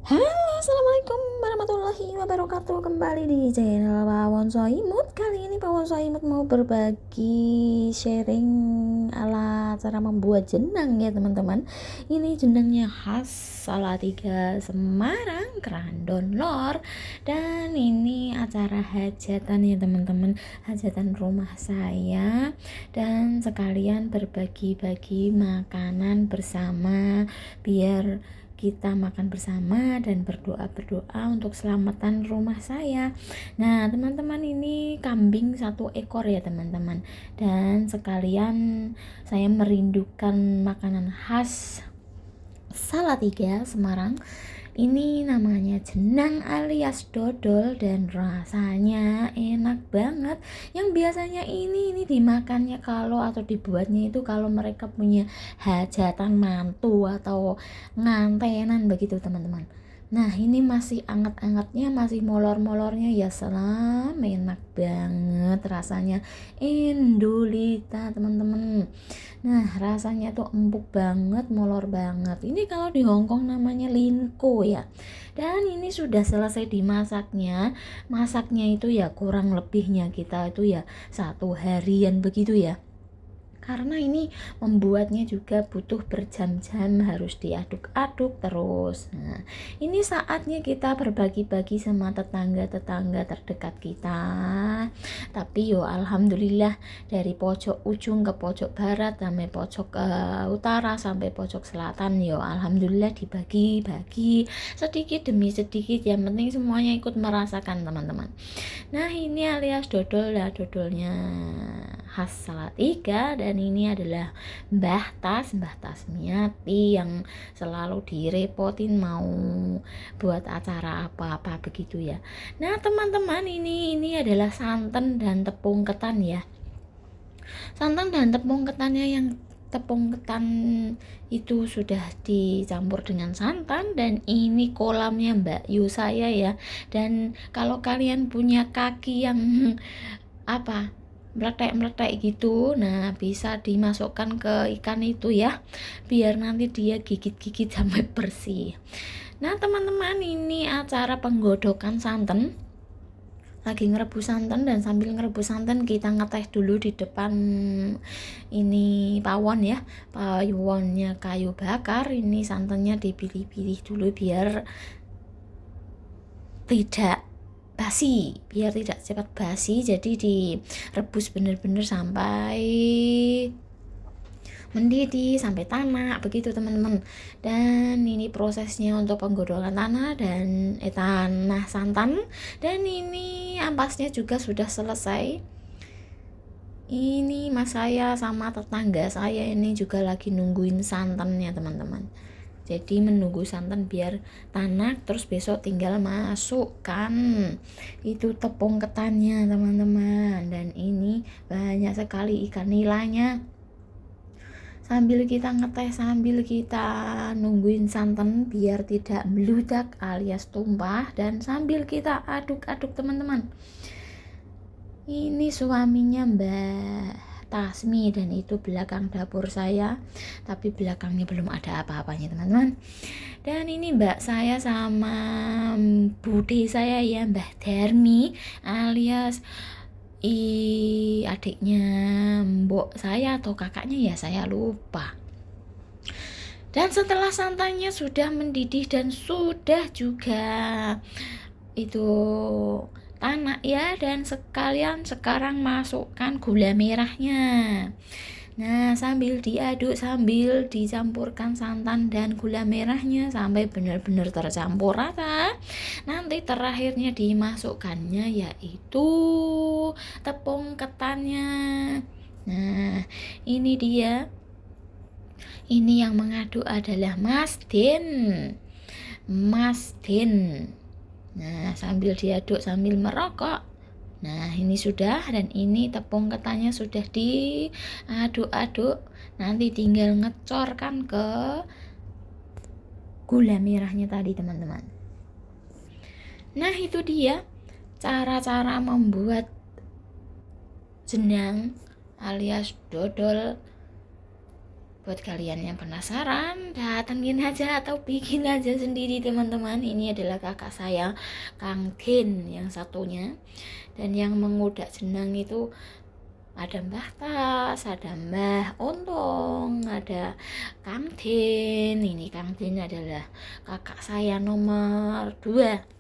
Halo, assalamualaikum warahmatullahi wabarakatuh. Kembali di channel Pawon Soimut. Kali ini Pawon Soimut mau berbagi sharing ala cara membuat jenang ya teman-teman. Ini jenangnya khas Salatiga Semarang, Krandon Lor. Dan ini acara hajatan ya teman-teman, hajatan rumah saya. Dan sekalian berbagi-bagi makanan bersama biar kita makan bersama dan berdoa untuk selamatan rumah saya. Nah teman-teman, ini kambing 1 ekor ya teman-teman, dan sekalian saya merindukan makanan khas Salatiga Semarang. Ini namanya jenang alias dodol dan rasanya enak banget. Yang biasanya ini dimakannya kalau atau dibuatnya itu kalau mereka punya hajatan mantu atau ngantenan begitu teman-teman. Nah ini masih anget-angetnya, masih molor-molornya ya salam, enak banget rasanya, Indulita teman-teman. Nah rasanya tuh empuk banget, molor banget. Ini kalau di Hongkong namanya linko ya. Dan ini sudah selesai dimasaknya. Masaknya itu ya kurang lebihnya kita itu ya 1 harian begitu ya, karena ini membuatnya juga butuh berjam-jam, harus diaduk-aduk terus. Nah, ini saatnya kita berbagi-bagi sama tetangga-tetangga terdekat kita. Tapi yo alhamdulillah, dari pojok ujung ke pojok barat sampai pojok utara sampai pojok selatan, yo alhamdulillah dibagi-bagi sedikit demi sedikit. Yang penting semuanya ikut merasakan teman-teman. Nah ini alias dodol ya, dodolnya khas Salatiga. Dan ini adalah Mbah Tas Miati yang selalu direpotin mau buat acara apa-apa begitu ya. Nah teman-teman, ini adalah santan dan tepung ketan ya. Santan dan tepung ketannya, yang tepung ketan itu sudah dicampur dengan santan, dan ini kolamnya Mbak Yu saya ya. Dan kalau kalian punya kaki yang apa meletek-meletek gitu, nah bisa dimasukkan ke ikan itu ya, biar nanti dia gigit-gigit sampai bersih. Nah teman-teman, ini acara penggodokan santan, lagi ngerebus santan, dan sambil ngerebus santan kita ngeteh dulu di depan ini pawon ya, pawonnya kayu bakar. Ini santannya dipilih-pilih dulu biar tidak basi, biar tidak cepat basi, jadi direbus bener-bener sampai mendidih, sampai tanak begitu teman-teman. Dan ini prosesnya untuk penggodokan tanah santan. Dan ini ampasnya juga sudah selesai. Ini mas saya sama tetangga saya ini juga lagi nungguin santannya teman-teman. Jadi menunggu santan biar tanak, terus besok tinggal masukkan itu tepung ketannya teman-teman. Dan ini banyak sekali ikan nilainya. Sambil kita ngeteh, sambil kita nungguin santan biar tidak meludak alias tumpah, dan sambil kita aduk-aduk teman-teman. Ini suaminya Mbak Tasmi, dan itu belakang dapur saya, tapi belakangnya belum ada apa-apanya teman-teman. Dan ini mbak saya sama bude saya ya, Mbah Darmi alias adiknya mbok saya atau kakaknya ya, saya lupa. Dan setelah santannya sudah mendidih dan sudah juga itu tanak ya, dan sekalian sekarang masukkan gula merahnya. Nah sambil diaduk, sambil dicampurkan santan dan gula merahnya sampai benar-benar tercampur rata. Nanti terakhirnya dimasukkannya yaitu tepung ketannya. Nah ini dia. Ini yang mengaduk adalah Mas Din. Nah sambil diaduk sambil merokok. Nah ini sudah, dan ini tepung ketannya sudah diaduk-aduk. Nanti tinggal ngecorkan ke gula merahnya tadi teman-teman. Nah itu dia cara-cara membuat jenang alias dodol Buat kalian yang penasaran, datengin aja atau bikin aja sendiri teman-teman. Ini adalah kakak saya, Kang Din yang satunya. Dan yang mengudak jenang itu ada Mbah Tas, ada Mbah Untung, ada Kang Din. Ini Kang Din adalah kakak saya nomor 2.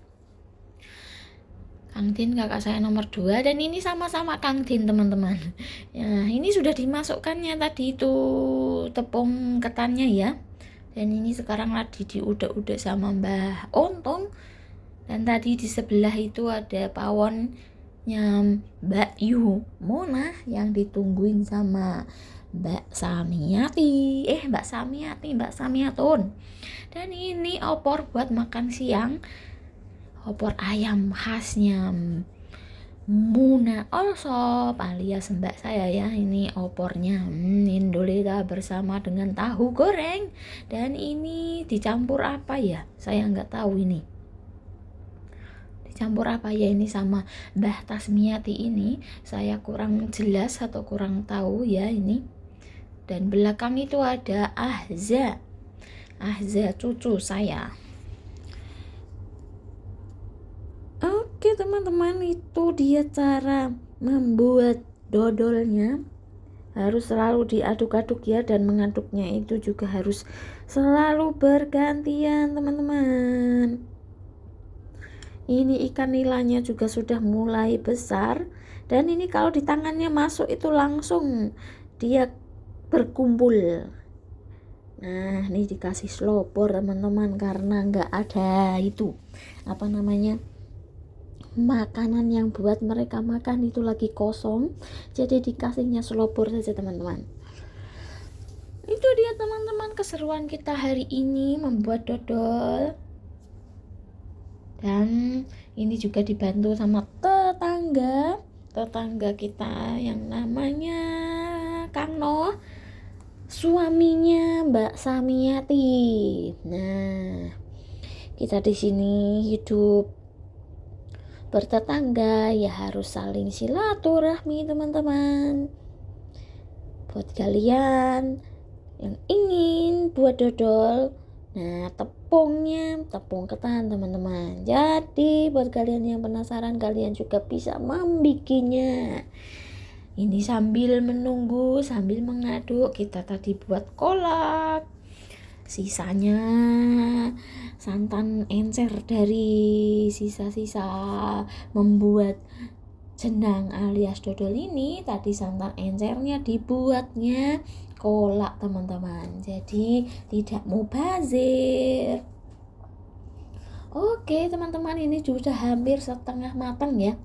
Kang Din kakak saya nomor 2, dan ini sama-sama Kang Din teman-teman. Ya, ini sudah dimasukkannya tadi itu tepung ketannya ya. Dan ini sekarang lagi diudak-udak sama Mbah Untung. Dan tadi di sebelah itu ada pawonnya Mbak Yu Mona yang ditungguin sama Mbak Samiati. Mbak Samiatun. Dan ini opor buat makan siang. Opor ayam khasnya Muna Allshop alias mbak saya ya. Ini opornya Indoleta bersama dengan tahu goreng. Dan ini dicampur apa ya, saya nggak tahu ini dicampur apa ya, ini sama Mbah Tasmiati ini saya kurang jelas atau kurang tahu ya ini. Dan belakang itu ada Ahza cucu saya. Oke teman-teman, itu dia cara membuat dodolnya. Harus selalu diaduk-aduk ya, dan mengaduknya itu juga harus selalu bergantian teman-teman. Ini ikan nilanya juga sudah mulai besar, dan ini kalau di tangannya masuk itu langsung dia berkumpul. Nah ini dikasih selopor teman-teman, karena nggak ada itu makanan yang buat mereka makan itu lagi kosong, jadi dikasihnya selopor saja teman-teman. Itu dia teman-teman keseruan kita hari ini membuat dodol. Dan ini juga dibantu sama tetangga kita yang namanya Kang Noh, suaminya Mbak Samiati. Nah kita di sini hidup bertetangga ya, harus saling silaturahmi teman-teman. Buat kalian yang ingin buat dodol, nah tepung ketan teman-teman. Jadi buat kalian yang penasaran, kalian juga bisa membikinnya. Ini sambil menunggu, sambil mengaduk, kita tadi buat kolak. Sisanya santan encer dari sisa-sisa membuat jenang alias dodol ini. Tadi santan encernya dibuatnya kolak teman-teman, jadi tidak mubazir. Oke teman-teman, ini sudah hampir setengah matang ya.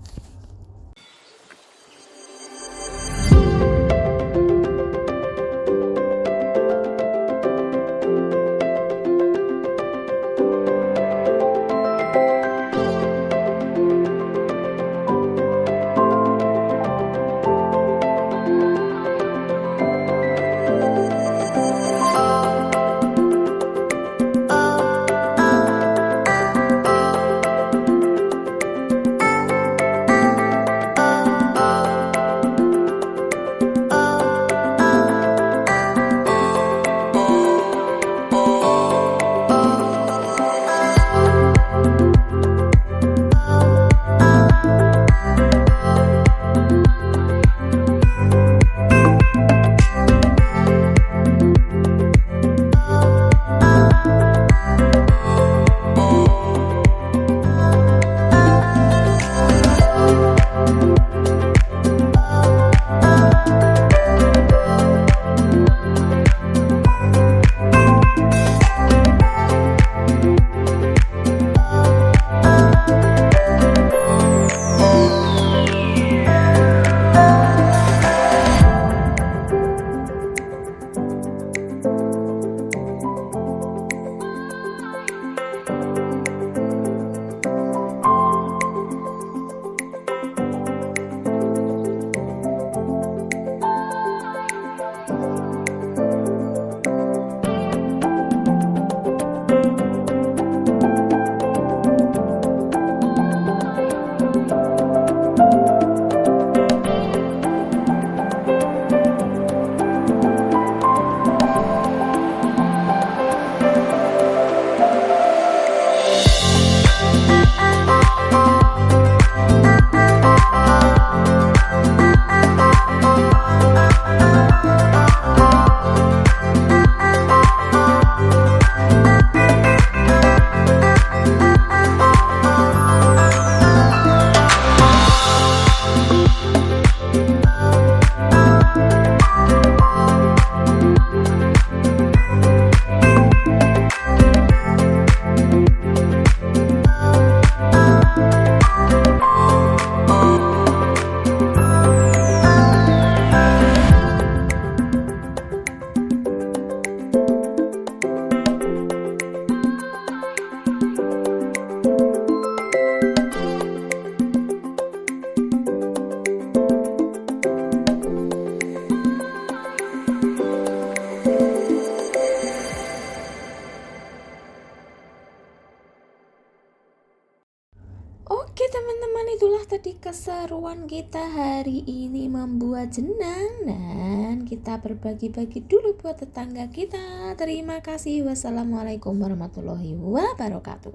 Oke teman-teman, itulah tadi keseruan kita hari ini membuat jenang. Dan kita berbagi-bagi dulu buat tetangga kita. Terima kasih. Wassalamualaikum warahmatullahi wabarakatuh.